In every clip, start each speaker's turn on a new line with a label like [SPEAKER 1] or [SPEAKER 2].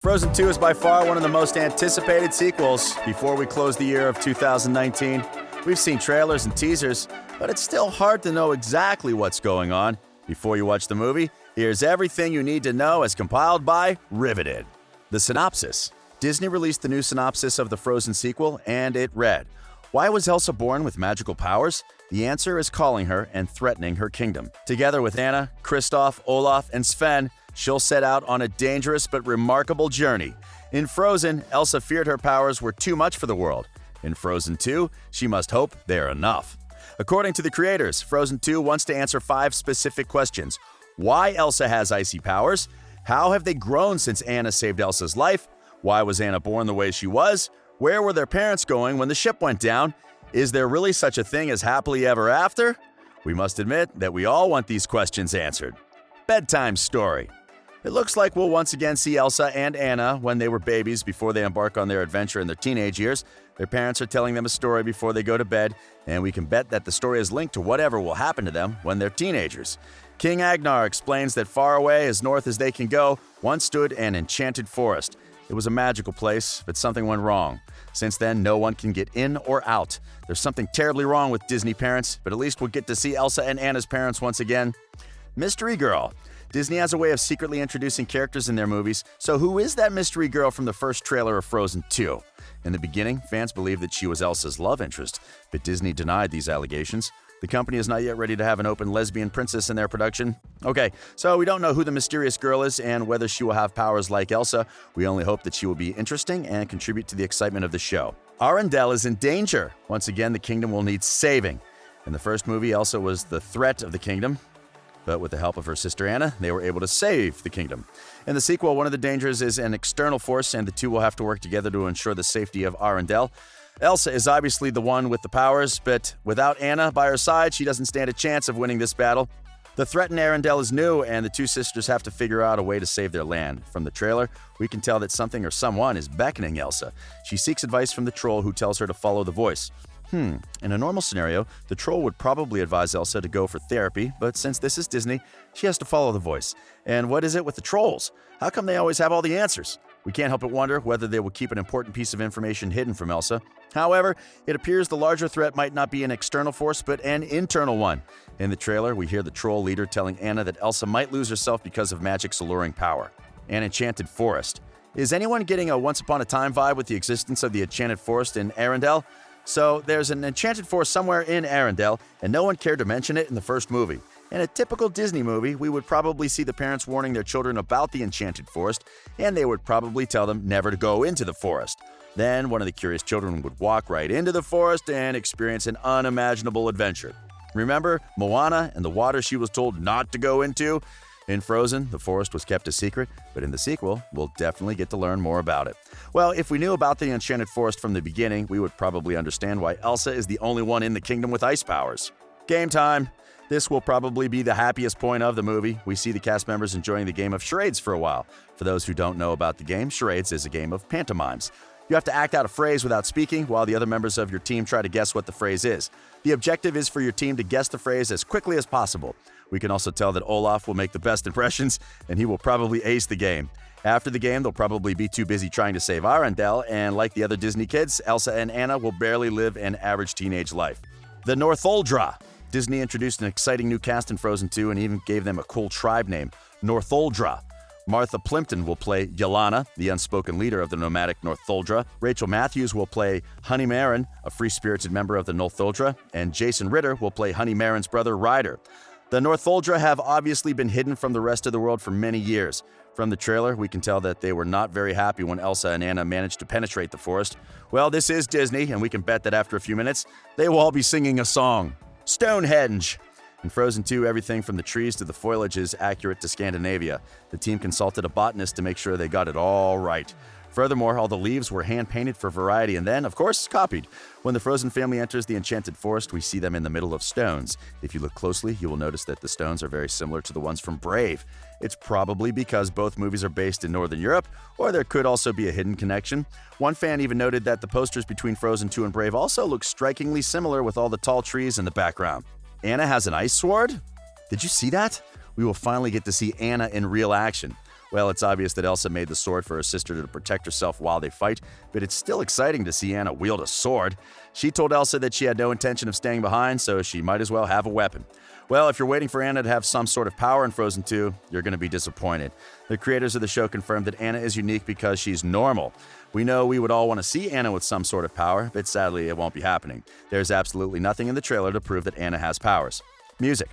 [SPEAKER 1] Frozen 2 is by far one of the most anticipated sequels. Before we close the year of 2019, we've seen trailers and teasers, but it's still hard to know exactly what's going on. Before you watch the movie, here's everything you need to know as compiled by Riveted. The synopsis. Disney released the new synopsis of the Frozen sequel, and it read, "Why was Elsa born with magical powers? The answer is calling her and threatening her kingdom. Together with Anna, Kristoff, Olaf, and Sven, she'll set out on a dangerous but remarkable journey. In Frozen, Elsa feared her powers were too much for the world. In Frozen 2, she must hope they're enough." According to the creators, Frozen 2 wants to answer 5 specific questions. Why Elsa has icy powers? How have they grown since Anna saved Elsa's life? Why was Anna born the way she was? Where were their parents going when the ship went down? Is there really such a thing as happily ever after? We must admit that we all want these questions answered. Bedtime Story. It looks like we'll once again see Elsa and Anna when they were babies before they embark on their adventure in their teenage years. Their parents are telling them a story before they go to bed, and we can bet that the story is linked to whatever will happen to them when they're teenagers. King Agnar explains that far away, as north as they can go, once stood an enchanted forest. It was a magical place, but something went wrong. Since then, no one can get in or out. There's something terribly wrong with Disney parents, but at least we'll get to see Elsa and Anna's parents once again. Mystery Girl. Disney has a way of secretly introducing characters in their movies, so who is that mystery girl from the first trailer of Frozen 2? In the beginning, fans believed that she was Elsa's love interest, but Disney denied these allegations. The company is not yet ready to have an open lesbian princess in their production. Okay, so we don't know who the mysterious girl is and whether she will have powers like Elsa. We only hope that she will be interesting and contribute to the excitement of the show. Arendelle is in danger. Once again, the kingdom will need saving. In the first movie, Elsa was the threat of the kingdom, but with the help of her sister Anna, they were able to save the kingdom. In the sequel, one of the dangers is an external force, and the two will have to work together to ensure the safety of Arendelle. Elsa is obviously the one with the powers, but without Anna by her side, she doesn't stand a chance of winning this battle. The threat in Arendelle is new, and the two sisters have to figure out a way to save their land. From the trailer, we can tell that something or someone is beckoning Elsa. She seeks advice from the troll, who tells her to follow the voice. In a normal scenario, the troll would probably advise Elsa to go for therapy, but since this is Disney, she has to follow the voice. And what is it with the trolls? How come they always have all the answers? We can't help but wonder whether they will keep an important piece of information hidden from Elsa. However, it appears the larger threat might not be an external force, but an internal one. In the trailer, we hear the troll leader telling Anna that Elsa might lose herself because of magic's alluring power. An Enchanted Forest. Is anyone getting a Once Upon a Time vibe with the existence of the Enchanted Forest in Arendelle? So, there's an enchanted forest somewhere in Arendelle, and no one cared to mention it in the first movie. In a typical Disney movie, we would probably see the parents warning their children about the enchanted forest, and they would probably tell them never to go into the forest. Then, one of the curious children would walk right into the forest and experience an unimaginable adventure. Remember Moana and the water she was told not to go into? In Frozen, the forest was kept a secret, but in the sequel, we'll definitely get to learn more about it. Well, if we knew about the Enchanted Forest from the beginning, we would probably understand why Elsa is the only one in the kingdom with ice powers. Gametime. This will probably be the happiest point of the movie. We see the cast members enjoying the game of charades for a while. For those who don't know about the game, charades is a game of pantomimes. You have to act out a phrase without speaking while the other members of your team try to guess what the phrase is. The objective is for your team to guess the phrase as quickly as possible. We can also tell that Olaf will make the best impressions, and he will probably ace the game. After the game, they'll probably be too busy trying to save Arendelle, and like the other Disney kids, Elsa and Anna will barely live an average teenage life. The Northuldra. Disney introduced an exciting new cast in Frozen 2 and even gave them a cool tribe name, Northuldra. Martha Plimpton will play Yelana, the unspoken leader of the nomadic Northuldra. Rachel Matthews will play Honey Marin, a free-spirited member of the Northuldra, and Jason Ritter will play Honey Marin's brother Ryder. The Northuldra have obviously been hidden from the rest of the world for many years. From the trailer, we can tell that they were not very happy when Elsa and Anna managed to penetrate the forest. Well, this is Disney, and we can bet that after a few minutes, they will all be singing a song. Stonehenge. In Frozen 2, everything from the trees to the foliage is accurate to Scandinavia. The team consulted a botanist to make sure they got it all right. Furthermore, all the leaves were hand-painted for variety and then, of course, copied. When the Frozen family enters the Enchanted Forest, we see them in the middle of stones. If you look closely, you will notice that the stones are very similar to the ones from Brave. It's probably because both movies are based in Northern Europe, or there could also be a hidden connection. One fan even noted that the posters between Frozen 2 and Brave also look strikingly similar with all the tall trees in the background. Anna has an ice sword? Did you see that? We will finally get to see Anna in real action. Well, it's obvious that Elsa made the sword for her sister to protect herself while they fight, but it's still exciting to see Anna wield a sword. She told Elsa that she had no intention of staying behind, so she might as well have a weapon. Well, if you're waiting for Anna to have some sort of power in Frozen 2, you're going to be disappointed. The creators of the show confirmed that Anna is unique because she's normal. We know we would all want to see Anna with some sort of power, but sadly it won't be happening. There's absolutely nothing in the trailer to prove that Anna has powers. Music.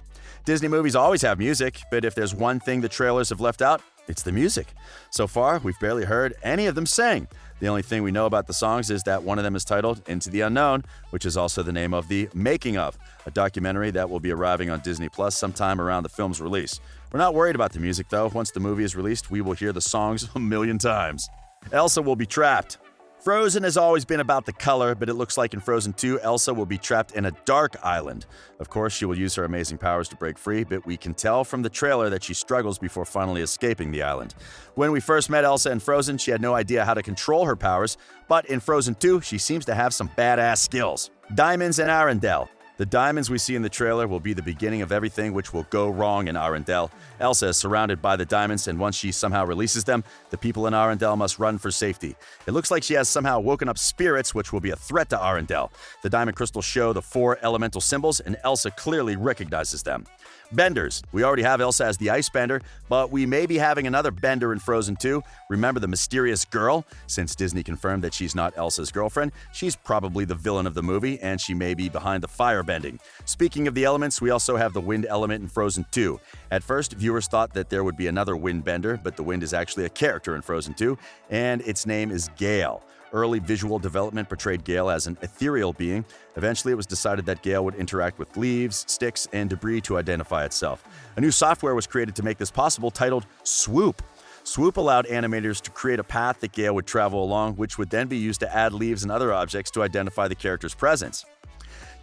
[SPEAKER 1] Disney movies always have music, but if there's one thing the trailers have left out, it's the music. So far, we've barely heard any of them sing. The only thing we know about the songs is that one of them is titled Into the Unknown, which is also the name of the Making of, a documentary that will be arriving on Disney Plus sometime around the film's release. We're not worried about the music, though. Once the movie is released, we will hear the songs a million times. Elsa will be trapped. Frozen has always been about the color, but it looks like in Frozen 2, Elsa will be trapped in a dark island. Of course, she will use her amazing powers to break free, but we can tell from the trailer that she struggles before finally escaping the island. When we first met Elsa in Frozen, she had no idea how to control her powers, but in Frozen 2, she seems to have some badass skills. Diamonds and Arendelle. The diamonds we see in the trailer will be the beginning of everything which will go wrong in Arendelle. Elsa is surrounded by the diamonds, and once she somehow releases them, the people in Arendelle must run for safety. It looks like she has somehow woken up spirits, which will be a threat to Arendelle. The diamond crystals show the 4 elemental symbols, and Elsa clearly recognizes them. Benders. We already have Elsa as the ice bender, but we may be having another bender in Frozen 2. Remember the mysterious girl? Since Disney confirmed that she's not Elsa's girlfriend, she's probably the villain of the movie, and she may be behind the fire bending. Speaking of the elements, we also have the wind element in Frozen 2. At first, viewers thought that there would be another wind bender, but the wind is actually a character in Frozen 2, and its name is Gale. Early visual development portrayed Gale as an ethereal being. Eventually, it was decided that Gale would interact with leaves, sticks, and debris to identify itself. A new software was created to make this possible, titled Swoop. Swoop allowed animators to create a path that Gale would travel along, which would then be used to add leaves and other objects to identify the character's presence.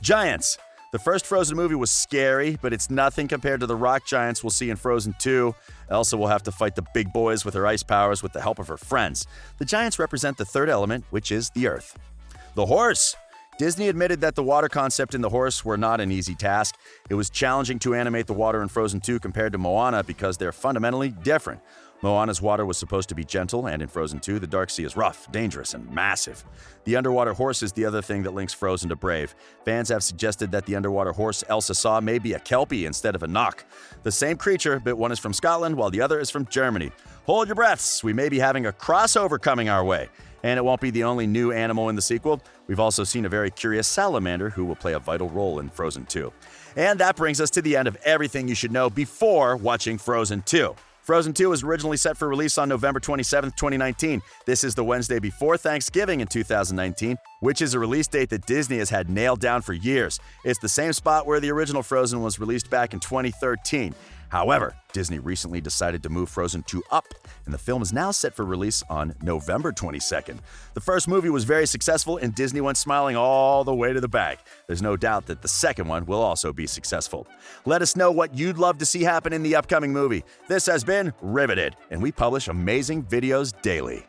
[SPEAKER 1] Giants. The first Frozen movie was scary, but it's nothing compared to the rock giants we'll see in Frozen 2. Elsa will have to fight the big boys with her ice powers with the help of her friends. The giants represent the third element, which is the earth. The horse. Disney admitted that the water concept in the horse were not an easy task. It was challenging to animate the water in Frozen 2 compared to Moana because they're fundamentally different. Moana's water was supposed to be gentle, and in Frozen 2, the Dark Sea is rough, dangerous, and massive. The underwater horse is the other thing that links Frozen to Brave. Fans have suggested that the underwater horse Elsa saw may be a Kelpie instead of a Knock. The same creature, but one is from Scotland while the other is from Germany. Hold your breaths, we may be having a crossover coming our way. And it won't be the only new animal in the sequel. We've also seen a very curious salamander who will play a vital role in Frozen 2. And that brings us to the end of everything you should know before watching Frozen 2. Frozen 2 was originally set for release on November 27, 2019. This is the Wednesday before Thanksgiving in 2019, which is a release date that Disney has had nailed down for years. It's the same spot where the original Frozen was released back in 2013. However, Disney recently decided to move Frozen 2 up, and the film is now set for release on November 22nd. The first movie was very successful, and Disney went smiling all the way to the bank. There's no doubt that the second one will also be successful. Let us know what you'd love to see happen in the upcoming movie. This has been Riveted, and we publish amazing videos daily.